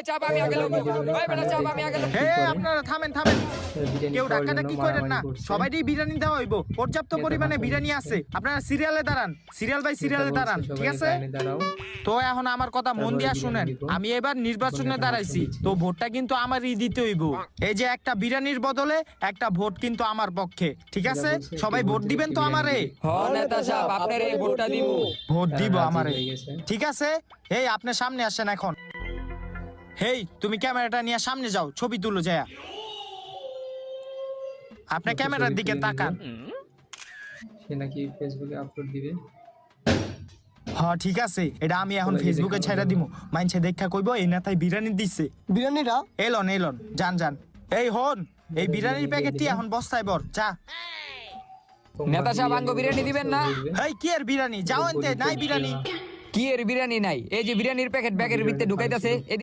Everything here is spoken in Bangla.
চাপ আমি আগে লব ওই বেটা চাপ আমি আগে লব হে আপনারা থামেন কেউ ডাকাডাকি করেন না, সবাইরই বিরিয়ানি দেওয়া হইব, পর্যাপ্ত পরিমাণে বিরিয়ানি আছে। আপনারা সিরিয়ালে দাঁড়ান, সিরিয়াল বাই সিরিয়ালে দাঁড়ান, ঠিক আছে? তো এখন আমার কথা মন দিয়া শুনেন, আমি এবার নির্বাচনে দাঁড়াইছি, তো ভোটটা কিন্তু আমারই দিতে হইব। এই যে একটা বিরিয়ানির বদলে একটা ভোট কিন্তু আমার পক্ষে, ঠিক আছে? সবাই ভোট দিবেন তো আমারে? হ নেতা সাহেব আপনার এই ভোটটা দিব। ভোট দিব আমারে, ঠিক আছে? এই আপনি সামনে আসেন এখন। হেই তুমি ক্যামেরাটা নিয়ে সামনে যাও, ছবি তুলো যায়। আপনি ক্যামেরার দিকে তাকান। সে নাকি ফেসবুকে আপলোড দিবে। হ্যাঁ ঠিক আছে, এটা আমি এখন ফেসবুকে ছাইড়া দিমু, মাইনছে দেখা কইব এই নেতাই বিরিয়ানি দিছে। বিরিয়ানিটা এলন যান এই হন, এই বিরিয়ানির প্যাকেটটি এখন বস্তায় ভর, যা। নেতা সাহেব আঙ্গ বিরিয়ানি দিবেন না? এই কি এর বিরিয়ানি, যাও আনতে, নাই বিরিয়ানি। কি এর বিরিয়ানি নাই? এই যে বিরিয়ানির প্যাকেট ব্যাগের ভিতরে ঢুকাইতাছে।